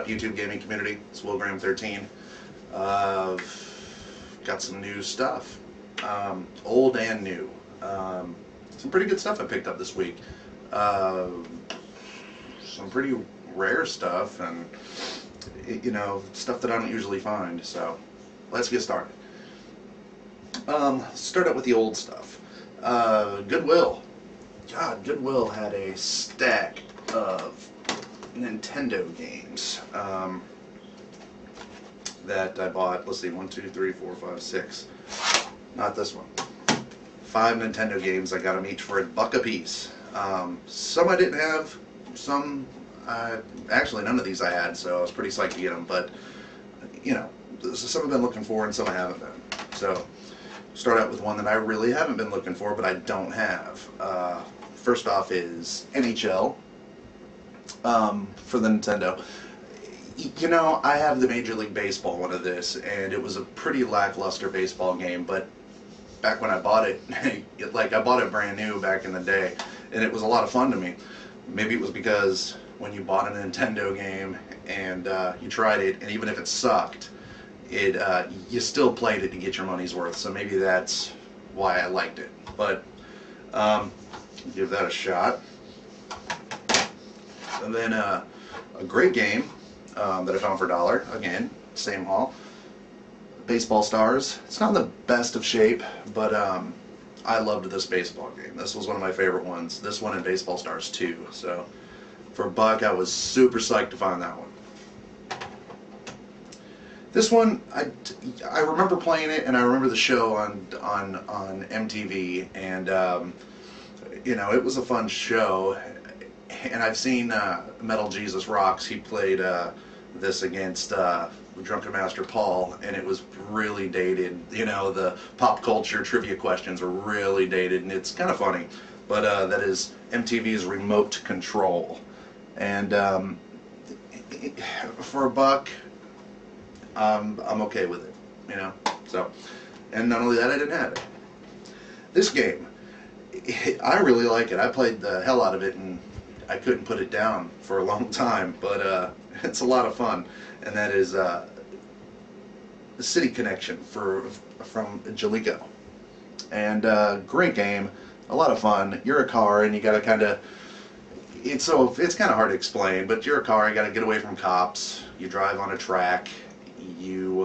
YouTube gaming community? It's Willgram13. Got some new stuff, old and new. Some pretty good stuff I picked up this week. Some pretty rare stuff, and you know, stuff that I don't usually find. So let's get started. Start out with the old stuff. Goodwill. God, Goodwill had a stack of Nintendo games that I bought. Let's see, 1, 2, 3, 4, 5, 6. Not this one. 5 Nintendo games. I got them each for $1 a piece. Some I didn't have. Some, actually none of these I had, so I was pretty psyched to get them. But you know, some I've been looking for, and some I haven't been. So start out with one that I really haven't been looking for, but I don't have. First off is NHL for the Nintendo. You know, I have the Major League Baseball one of this, and it was a pretty lackluster baseball game, but back when I bought it, like I bought it brand new back in the day, and it was a lot of fun to me. Maybe it was because when you bought a Nintendo game and you tried it, and even if it sucked, you still played it to get your money's worth, so maybe that's why I liked it. But give that a shot. And then a great game that I found for $1, again, same haul. Baseball Stars. It's not in the best of shape, but I loved this baseball game. This was one of my favorite ones. This one and Baseball Stars 2. So for $1, I was super psyched to find that one. This one, I remember playing it, and I remember the show on MTV, and you know, it was a fun show. And I've seen Metal Jesus Rocks. He played this against Drunken Master Paul, and it was really dated. You know, the pop culture trivia questions were really dated, and it's kind of funny. But that is MTV's Remote Control, and for $1, I'm okay with it. You know, so, and not only that, I didn't have it. This game, I really like it. I played the hell out of it, and I couldn't put it down for a long time, but it's a lot of fun, and that is the City Connection from Jalico. And great game, a lot of fun. You're a car, and you got to kind of, it's kind of hard to explain, but you're a car, you got to get away from cops. You drive on a track. You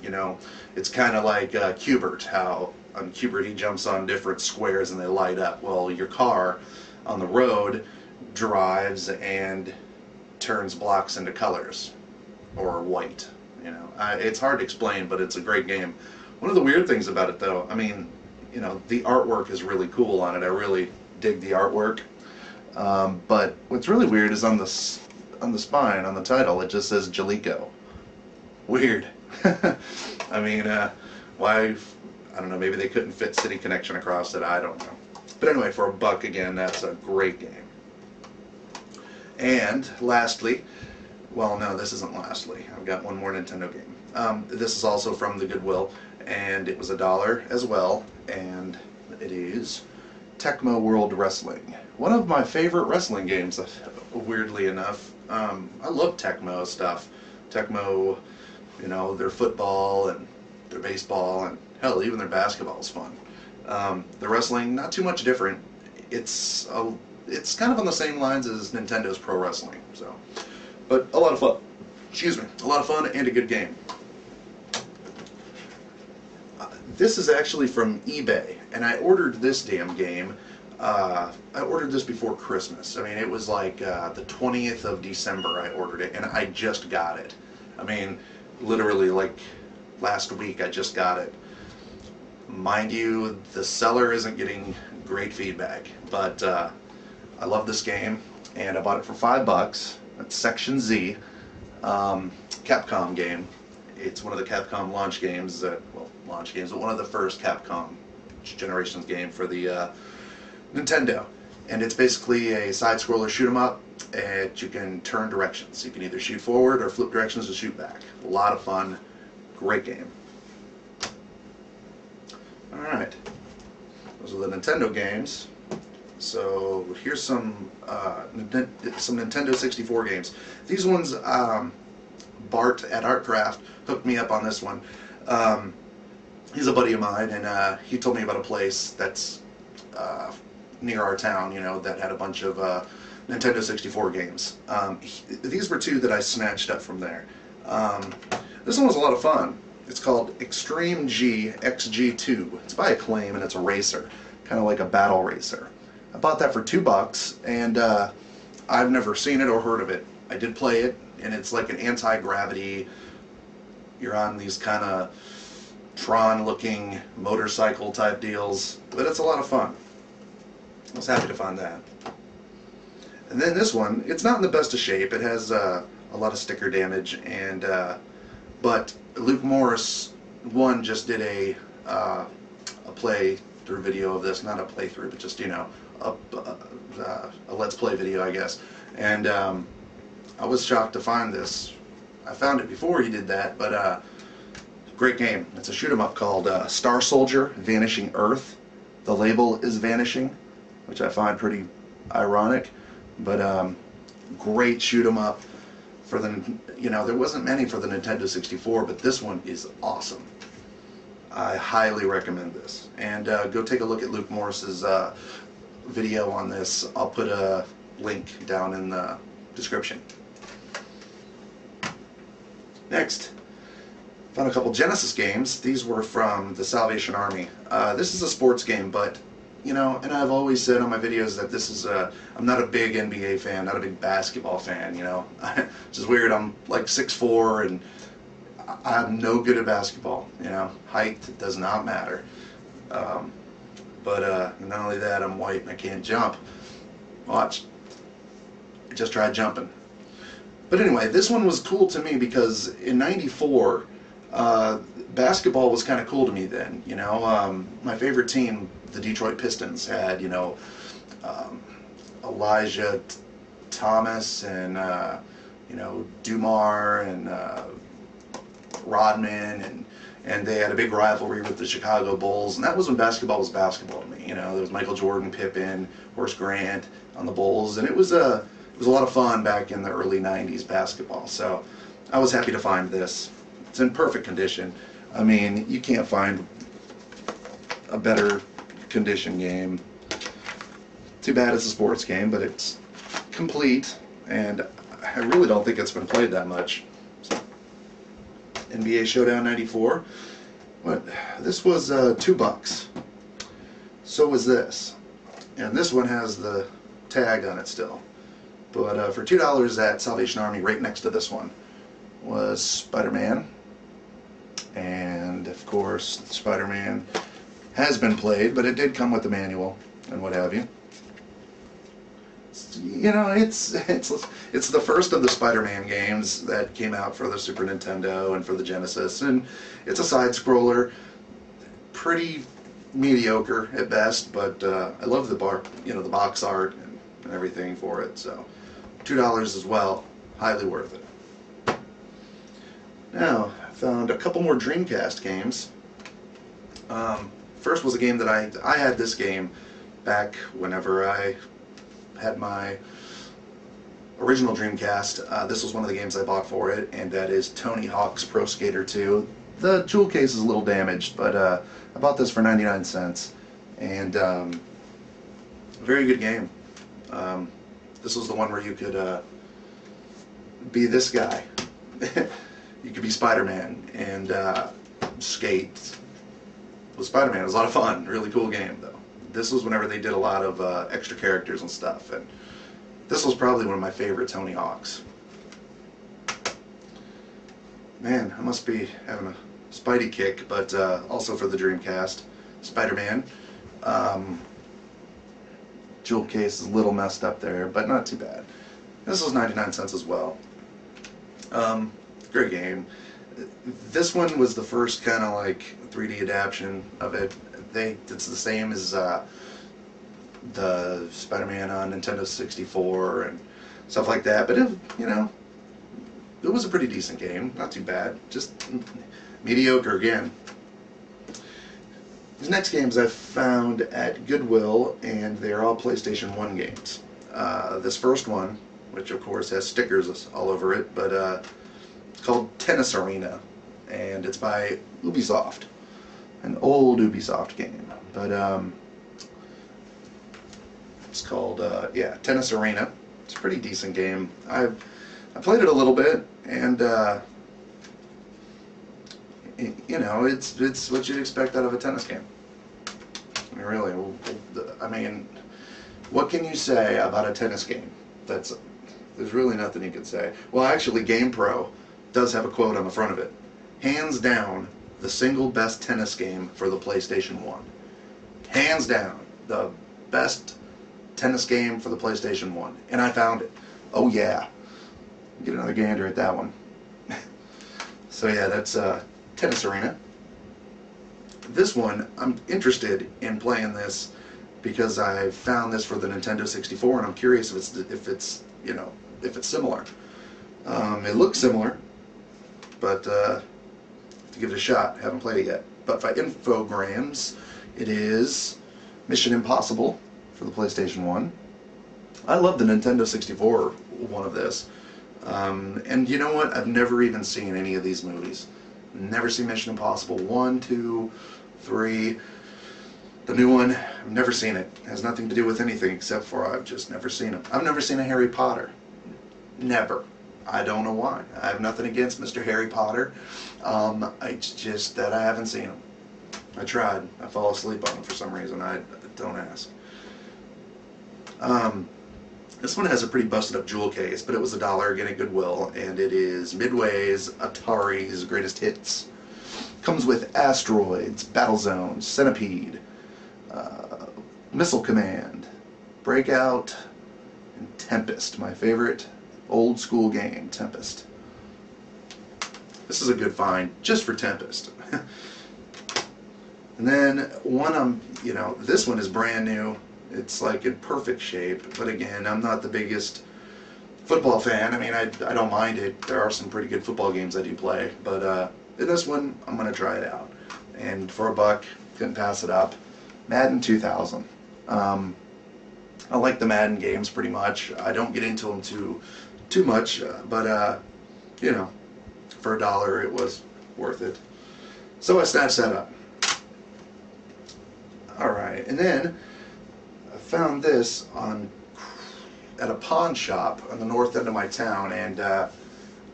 know, it's kind of like Q*bert, how on Q*bert he jumps on different squares and they light up. Well, your car on the road drives and turns blocks into colors, or white. You know, it's hard to explain, but it's a great game. One of the weird things about it, though, I mean, you know, the artwork is really cool on it. I really dig the artwork. But what's really weird is on the spine, on the title, it just says Jalico. Weird. I mean, why? I don't know. Maybe they couldn't fit City Connection across it. I don't know. But anyway, for $1, again, that's a great game. And lastly, well, no, this isn't lastly. I've got one more Nintendo game. This is also from the Goodwill, and it was $1 as well, and it is Tecmo World Wrestling. One of my favorite wrestling games, weirdly enough. I love Tecmo stuff. Tecmo, you know, their football and their baseball, and hell, even their basketball is fun. The wrestling, not too much different. It's kind of on the same lines as Nintendo's Pro Wrestling, so, but a lot of fun. Excuse me, a lot of fun and a good game. This is actually from eBay, and I ordered this damn game. I ordered this before Christmas. I mean, it was like the 20th of December I ordered it, and I just got it. I mean, literally like last week I just got it. Mind you, the seller isn't getting great feedback, but I love this game, and I bought it for $5. It's Section Z, Capcom game. It's one of the Capcom launch games, but one of the first Capcom Generations game for the Nintendo. And it's basically a side-scroller shoot-'em-up, and you can turn directions. You can either shoot forward or flip directions to shoot back. A lot of fun. Great game. Alright. Those are the Nintendo games. So here's some Nintendo 64 games. These ones, Bart at Artcraft hooked me up on this one. He's a buddy of mine, and he told me about a place that's near our town, you know, that had a bunch of Nintendo 64 games. These were two that I snatched up from there. This one was a lot of fun. It's called Extreme G XG2. It's by Acclaim, and it's a racer, kind of like a battle racer. I bought that for $2, and I've never seen it or heard of it. I did play it, and it's like an anti-gravity. You're on these kind of Tron-looking motorcycle type deals, but it's a lot of fun. I was happy to find that. And then this one, it's not in the best of shape. It has a lot of sticker damage, and but Luke Morris one just did a playthrough video of this, not a playthrough, but just, you know, a let's play video, I guess. And I was shocked to find this. I found it before he did that, but great game. It's a shoot 'em up called Star Soldier Vanishing Earth. The label is vanishing, which I find pretty ironic, but great shoot 'em up for the, you know, there wasn't many for the Nintendo 64, but this one is awesome. I highly recommend this, and go take a look at Luke Morris's video on this. I'll put a link down in the description. Next, found a couple Genesis games. These were from the Salvation Army. This is a sports game, but, you know, and I've always said on my videos that this is I'm not a big NBA fan, not a big basketball fan, you know. Which is weird. I'm like 6'4", and I'm no good at basketball, you know. Height does not matter. But not only that, I'm white and I can't jump. Watch. I just tried jumping. But anyway, this one was cool to me because in '94, basketball was kind of cool to me then. You know, my favorite team, the Detroit Pistons, had, you know, Elijah Thomas and you know, Dumar and Rodman, and they had a big rivalry with the Chicago Bulls, and that was when basketball was basketball to me. You know, there was Michael Jordan, Pippen, Horace Grant on the Bulls, and it was a lot of fun back in the early '90s basketball. So I was happy to find this. It's in perfect condition. I mean, you can't find a better condition game. Too bad it's a sports game, but it's complete, and I really don't think it's been played that much. So, NBA Showdown '94. What? This was $2. So was this, and this one has the tag on it still. But for $2 at Salvation Army, right next to this one, was SpiderMan. And of course, SpiderMan has been played, but it did come with the manual and what have you. You know, it's the first of the Spider-Man games that came out for the Super Nintendo and for the Genesis, and it's a side-scroller, pretty mediocre at best, but I love the the box art and everything for it. So $2 as well, highly worth it. Now, I found a couple more Dreamcast games. First was a game that I had this game back whenever I had my original Dreamcast. This was one of the games I bought for it, and that is Tony Hawk's Pro Skater 2. The jewel case is a little damaged, but I bought this for 99 cents, and very good game. This was the one where you could be this guy. You could be Spider-Man and skate with Spider-Man. It was a lot of fun. Really cool game, though. This was whenever they did a lot of extra characters and stuff, and this was probably one of my favorite Tony Hawks. Man, I must be having a Spidey kick, but also for the Dreamcast. Spider-Man. Jewel case is a little messed up there, but not too bad. This was 99 cents as well. Great game. This one was the first kind of like 3D adaptation of it. It's the same as the Spider-Man on Nintendo 64 and stuff like that, but it was a pretty decent game. Not too bad. Just mediocre again. These next games I found at Goodwill, and they're all PlayStation 1 games. This first one, which of course has stickers all over it, but It's called Tennis Arena, and it's by Ubisoft, an old Ubisoft game. But it's called yeah, Tennis Arena. It's a pretty decent game. I played it a little bit, and you know, it's what you'd expect out of a tennis game. I mean, really, I mean, what can you say about a tennis game? There's really nothing you can say. Well, actually, GamePro does have a quote on the front of it. Hands down, the single best tennis game for the PlayStation 1. Hands down, the best tennis game for the PlayStation 1. And I found it. Oh yeah. Get another gander at that one. So yeah, that's Tennis Arena. This one, I'm interested in playing this because I found this for the Nintendo 64, and I'm curious if it's you know, if it's similar. It looks similar, but to give it a shot, haven't played it yet. But by Infogrames, it is Mission Impossible for the PlayStation 1. I love the Nintendo 64 one of this. And you know what? I've never even seen any of these movies. Never seen Mission Impossible 1, 2, 3. The new one, I've never seen it. It has nothing to do with anything except for I've just never seen them. I've never seen a Harry Potter. Never. I don't know why. I have nothing against Mr. Harry Potter. It's just that I haven't seen him. I tried. I fall asleep on him for some reason. I don't ask. This one has a pretty busted up jewel case, but it was $1 again at Goodwill, and it is Midway's Atari's Greatest Hits. Comes with Asteroids, Battlezones, Centipede, Missile Command, Breakout, and Tempest, my favorite old school game, Tempest. This is a good find just for Tempest. And then one you know, this one is brand new. It's like in perfect shape, but again, I'm not the biggest football fan. I mean, I don't mind it. There are some pretty good football games I do play, but in this one, I'm going to try it out. And for $1, couldn't pass it up. Madden 2000. I like the Madden games pretty much. I don't get into them too much, but you know, for $1, it was worth it. So I snatched that up. All right, and then I found this at a pawn shop on the north end of my town, and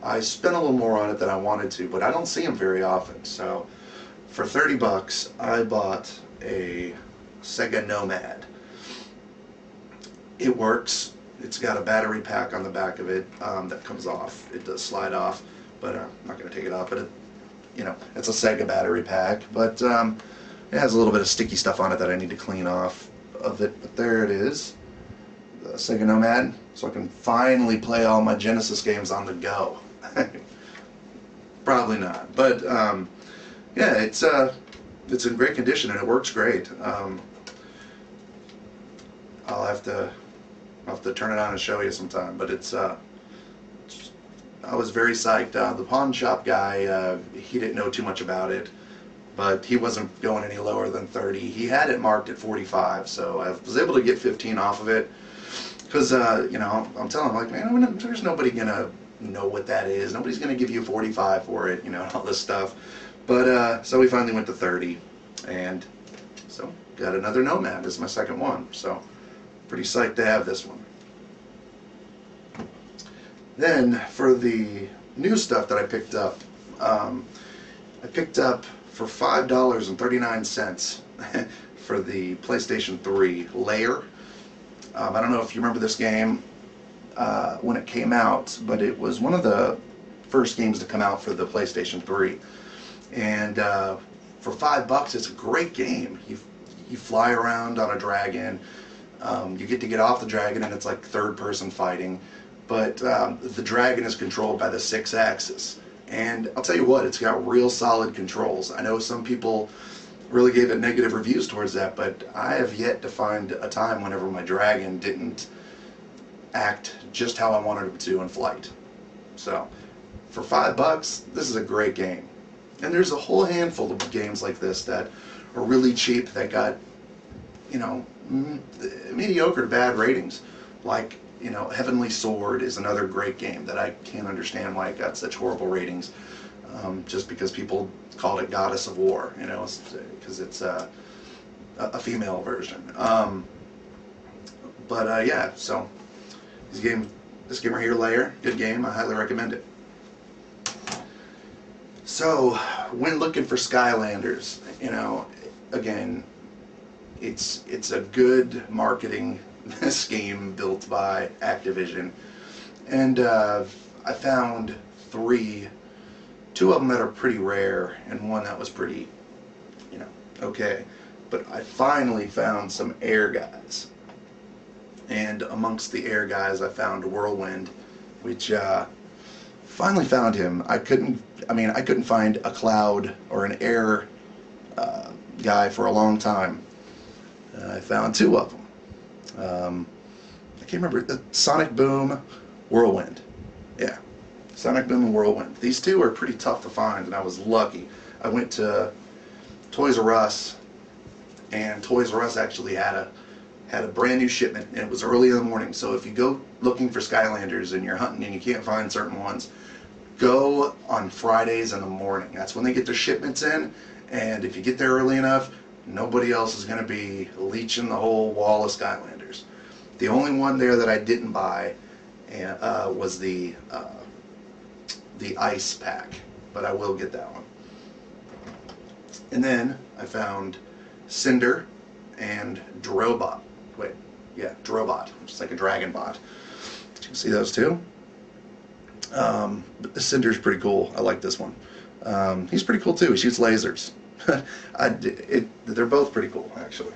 I spent a little more on it than I wanted to, but I don't see them very often. So for $30, I bought a Sega Nomad. It works. It's got a battery pack on the back of it that comes off. It does slide off, but I'm not going to take it off. But you know, it's a Sega battery pack, but it has a little bit of sticky stuff on it that I need to clean off of it. But there it is, the Sega Nomad, so I can finally play all my Genesis games on the go. Probably not, but yeah, it's in great condition and it works great. I'll have to turn it on and show you sometime, but I was very psyched. The pawn shop guy, he didn't know too much about it, but he wasn't going any lower than 30. He had it marked at 45, so I was able to get 15 off of it. Because you know, I'm telling him, like, man, there's nobody gonna know what that is. Nobody's gonna give you 45 for it, you know, all this stuff. But so we finally went to 30, and so got another Nomad. This is my second one, so pretty psyched to have this one. Then for the new stuff that I picked up for $5.39 for the PlayStation 3 Lair. I don't know if you remember this game when it came out, but it was one of the first games to come out for the PlayStation 3. And for $5, it's a great game. You fly around on a dragon. You get to get off the dragon, and it's like third-person fighting. But the dragon is controlled by the 6-axis. And I'll tell you what, it's got real solid controls. I know some people really gave it negative reviews towards that, but I have yet to find a time whenever my dragon didn't act just how I wanted it to in flight. So for $5, this is a great game. And there's a whole handful of games like this that are really cheap that got, you know, mediocre to bad ratings. Like, you know, Heavenly Sword is another great game that I can't understand why it got such horrible ratings. Just because people called it Goddess of War, you know, because it's a female version. Yeah, so this game right here, Lair, good game. I highly recommend it. So when looking for Skylanders, you know, again, it's a good marketing scheme built by Activision, and I found two of them that are pretty rare, and one that was pretty, you know, okay. But I finally found some Air guys, and amongst the Air guys, I found Whirlwind, which finally found him. I couldn't find a Cloud or an Air guy for a long time. I found two of them. I can't remember. Sonic Boom, Whirlwind. Yeah, Sonic Boom and Whirlwind. These two are pretty tough to find, and I was lucky. I went to Toys R Us, and Toys R Us actually had a brand new shipment, and it was early in the morning. So if you go looking for Skylanders and you're hunting and you can't find certain ones, go on Fridays in the morning. That's when they get their shipments in, and if you get there early enough, nobody else is going to be leeching the whole wall of Skylanders. The only one there that I didn't buy was the ice pack, but I will get that one. And then I found Cinder and Drobot. Drobot, which is like a dragon bot. You can see those two. But the Cinder's pretty cool. I like this one. He's pretty cool too. He shoots lasers. They're both pretty cool, actually.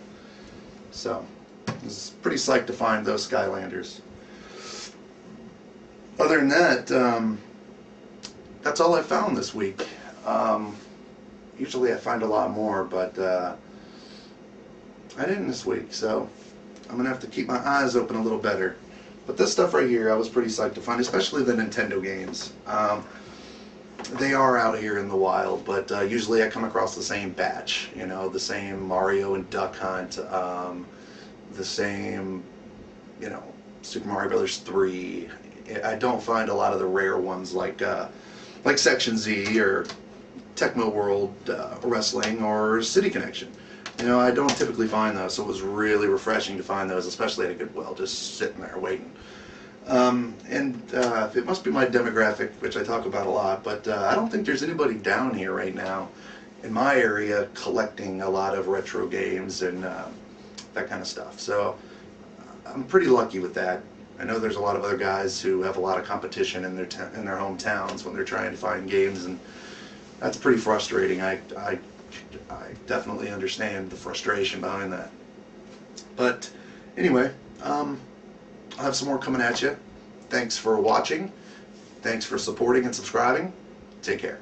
So, I was pretty psyched to find those Skylanders. Other than that, that's all I found this week. Usually I find a lot more, but I didn't this week, so I'm going to have to keep my eyes open a little better. But this stuff right here, I was pretty psyched to find, especially the Nintendo games. They are out here in the wild, but usually I come across the same batch, you know, the same Mario and Duck Hunt, the same, you know, Super Mario Brothers 3. I don't find a lot of the rare ones like Section Z or Tecmo World Wrestling or City Connection. You know, I don't typically find those, so it was really refreshing to find those, especially at a Goodwill, just sitting there waiting. It must be my demographic, which I talk about a lot, but I don't think there's anybody down here right now in my area collecting a lot of retro games and that kind of stuff. So I'm pretty lucky with that. I know there's a lot of other guys who have a lot of competition in their hometowns when they're trying to find games, and that's pretty frustrating. I definitely understand the frustration behind that. But anyway, I'll have some more coming at you. Thanks for watching. Thanks for supporting and subscribing. Take care.